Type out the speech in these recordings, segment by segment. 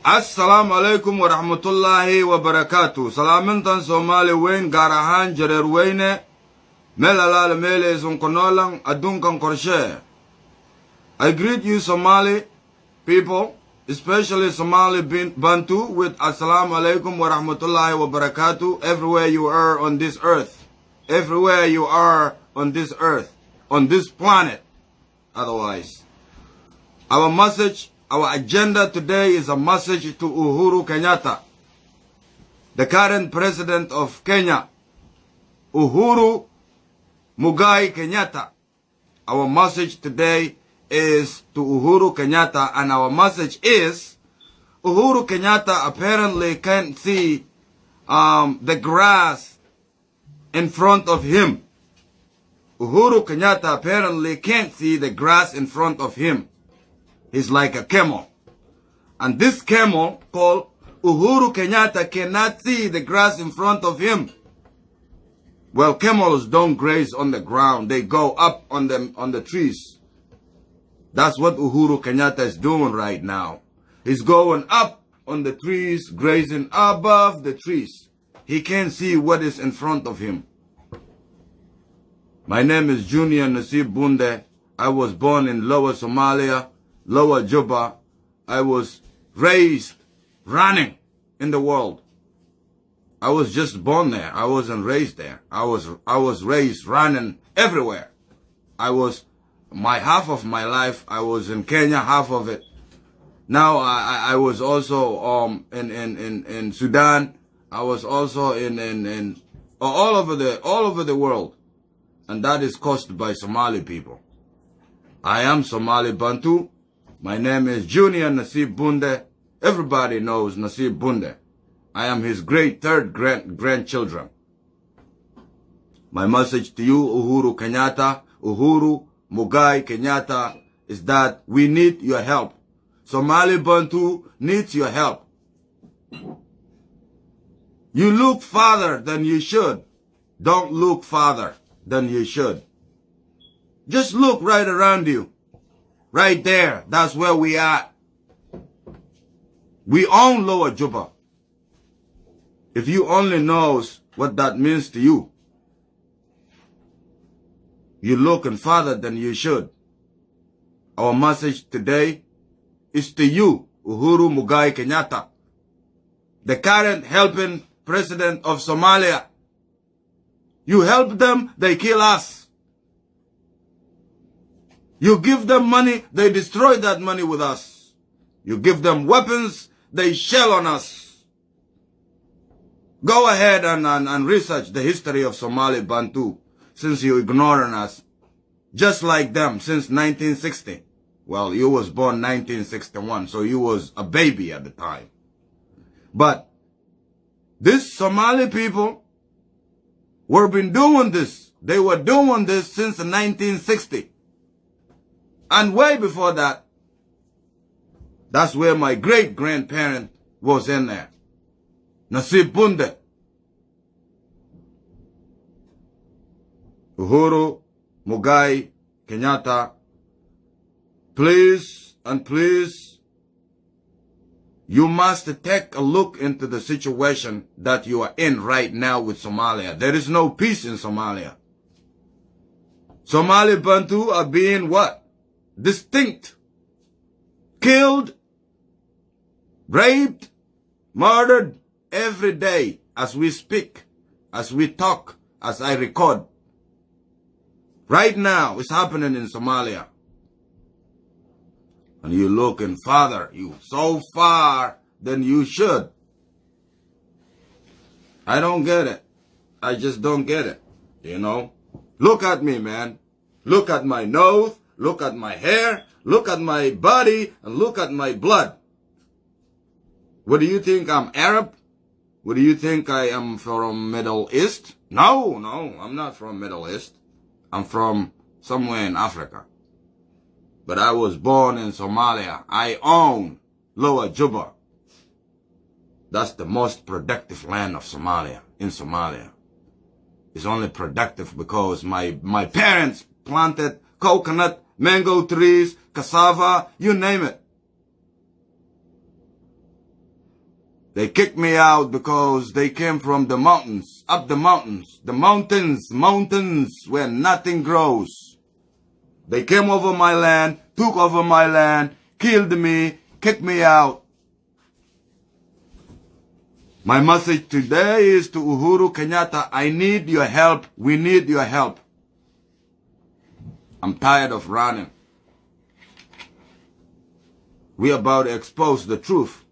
Assalamu alaikum wa rahmatullahi wa barakatuh. Salamintan Somali Wayne Garahan Jarer Wayne Melalal Mele Zunkonolang Adunkan Korshe. I greet you Somali people, especially Somali Bantu, with Assalamu alaikum wa rahmatullahi wa barakatuh everywhere you are on this earth. Everywhere you are on this earth, on this planet. Otherwise, our message, our agenda today is a message to Uhuru Kenyatta, the current president of Kenya, Uhuru Mugai Kenyatta. Our message today is to Uhuru Kenyatta, and our message is Uhuru Kenyatta apparently can't see the grass in front of him. Uhuru Kenyatta apparently can't see the grass in front of him. He's like a camel. And this camel called Uhuru Kenyatta cannot see the grass in front of him. Well, camels don't graze on the ground. They go up on the trees. That's what Uhuru Kenyatta is doing right now. He's going up on the trees, grazing above the trees. He can't see what is in front of him. My name is Junior Nasib Bunde. I was born in Lower Somalia, Lower Juba. I was raised running in the world. I was just born there. I wasn't raised there. I was raised running everywhere. Half of my life I was in Kenya, half of it. Now I was also in Sudan. I was also in all over the world. And that is caused by Somali people. I am Somali Bantu. My name is Junior Nasib Bunde. Everybody knows Nasib Bunde. I am his great third grandchildren. My message to you, Uhuru Kenyatta, Uhuru Mugai Kenyatta, is that we need your help. Somali Bantu needs your help. You look farther than you should. Don't look farther than you should. Just look right around you. Right there. That's where we are. We own Lower Juba. If you only knows what that means to you, you're looking farther than you should. Our message today is to you, Uhuru Mugai Kenyatta, the current helping president of Somalia. You help them, they kill us. You give them money, they destroy that money with us. You give them weapons, they shell on us. Go ahead and research the history of Somali Bantu, since you're ignoring us. Just like them since 1960. Well, you was born 1961, so you was a baby at the time. But these Somali people were been doing this. They were doing this since 1960. And way before that, that's where my great-grandparent was in there. Nasib Bunde. Uhuru Mugai Kenyatta, please and please, you must take a look into the situation that you are in right now with Somalia. There is no peace in Somalia. Somali Bantu are being what? Distinct. Killed, raped, murdered every day as we speak, as we talk, as I record. Right now, it's happening in Somalia. And you're looking farther. You so far than you should. I don't get it. I just don't get it. You know? Look at me, man. Look at my nose. Look at my hair. Look at my body. And look at my blood. What do you think? I'm Arab? What do you think? I am from Middle East? No, I'm not from Middle East. I'm from somewhere in Africa. But I was born in Somalia. I own Lower Juba. That's the most productive land of Somalia, in Somalia. It's only productive because my parents planted coconut, mango trees, cassava, you name it. They kicked me out because they came from the mountains, up the mountains, mountains where nothing grows. They came over my land, took over my land, killed me, kicked me out. My message today is to Uhuru Kenyatta, I need your help. We need your help. I'm tired of running. We're about to expose the truth.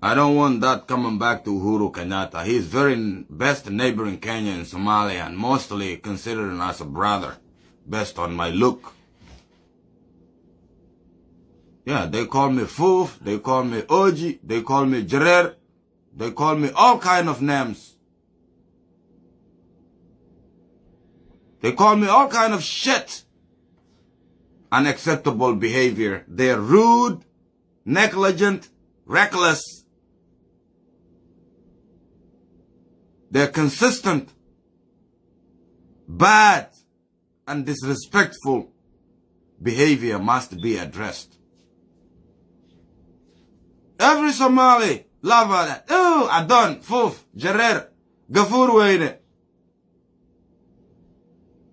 I don't want that coming back to Uhuru Kenyatta. He's very best neighbor in Kenya and Somalia, and mostly considered as a brother, based on my look. Yeah, they call me Foof, they call me Oji, they call me Jerer, they call me all kind of names. They call me all kind of shit. Unacceptable behavior. They're rude, negligent, reckless. They're consistent, bad, and disrespectful behavior must be addressed. Every Somali love that. Oh, Adon, Fuf, Jerer, Gafur Wayne.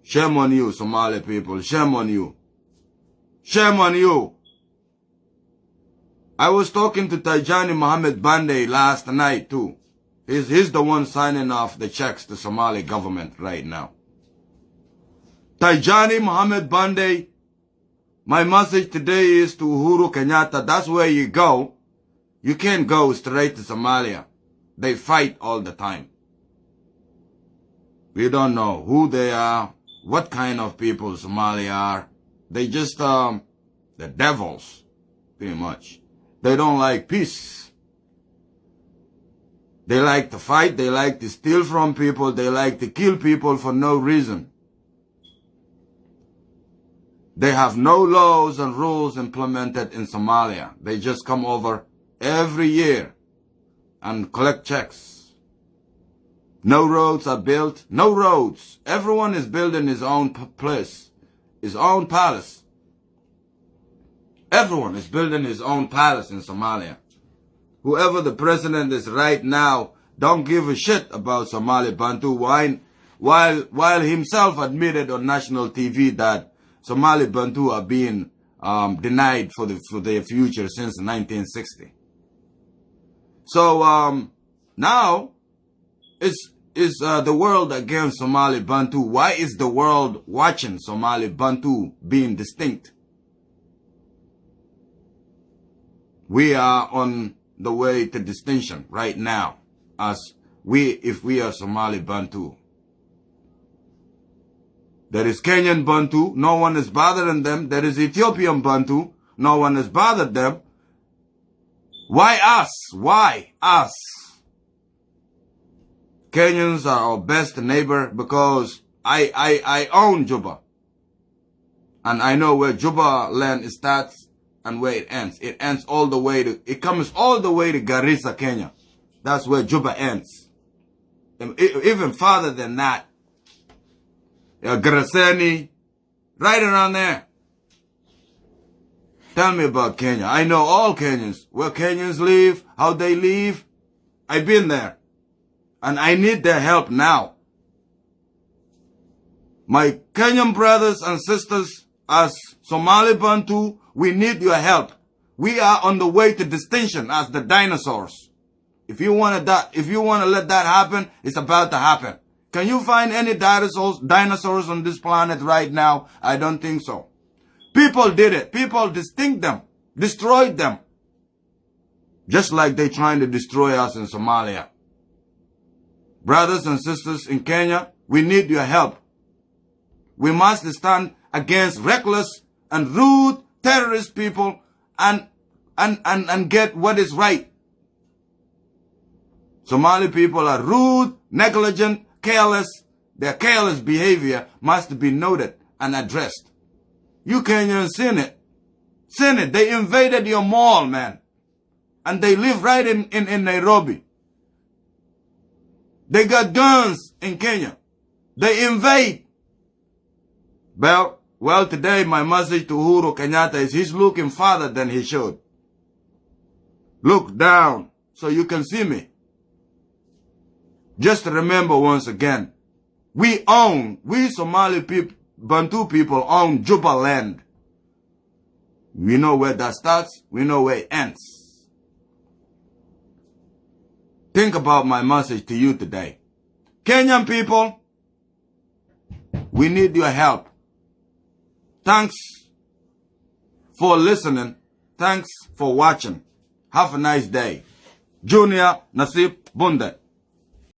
Shame on you, Somali people. Shame on you. Shame on you. I was talking to Tajani Mohammed Bande last night too. He's the one signing off the checks to Somali government right now. Tajani Mohammed Bande, my message today is to Uhuru Kenyatta. That's where you go. You can't go straight to Somalia. They fight all the time. We don't know who they are, what kind of people Somali are. They just, the devils, pretty much. They don't like peace. They like to fight, they like to steal from people, they like to kill people for no reason. They have no laws and rules implemented in Somalia. They just come over every year and collect checks. No roads are built, no roads. Everyone is building his own place, his own palace. Everyone is building his own palace in Somalia. Whoever the president is right now, don't give a shit about Somali Bantu while himself admitted on national TV that Somali Bantu are being denied for their future since 1960. So now is the world against Somali Bantu? Why is the world watching Somali Bantu being distinct? We are on the way to distinction right now, if we are Somali Bantu. There is Kenyan Bantu, no one is bothering them. There is Ethiopian Bantu, no one has bothered them. Why us? Why us? Kenyans are our best neighbor because I own Juba. And I know where Juba land starts and where it ends. It ends all the way it comes all the way to Garissa, Kenya. That's where Juba ends. And even farther than that. Garaseni, right around there. Tell me about Kenya. I know all Kenyans. Where Kenyans live, how they live. I've been there. And I need their help now. My Kenyan brothers and sisters, as Somali Bantu, we need your help. We are on the way to distinction as the dinosaurs. If you want to let that happen, it's about to happen. Can you find any dinosaurs on this planet right now? I don't think so. People did it. People distinct them, destroyed them. Just like they're trying to destroy us in Somalia. Brothers and sisters in Kenya, we need your help. We must stand against reckless and rude terrorist people and get what is right. Somali people are rude, negligent, careless. Their careless behavior must be noted and addressed. You Kenyans seen it. Seen it. They invaded your mall, man. And they live right in Nairobi. They got guns in Kenya. They invade. Well, today my message to Uhuru Kenyatta is he's looking farther than he should. Look down so you can see me. Just remember once again, we Somali people, Bantu people own Juba land. We know where that starts, we know where it ends. Think about my message to you today. Kenyan people, we need your help. Thanks for listening. Thanks for watching. Have a nice day. Junior Nasib Bunde.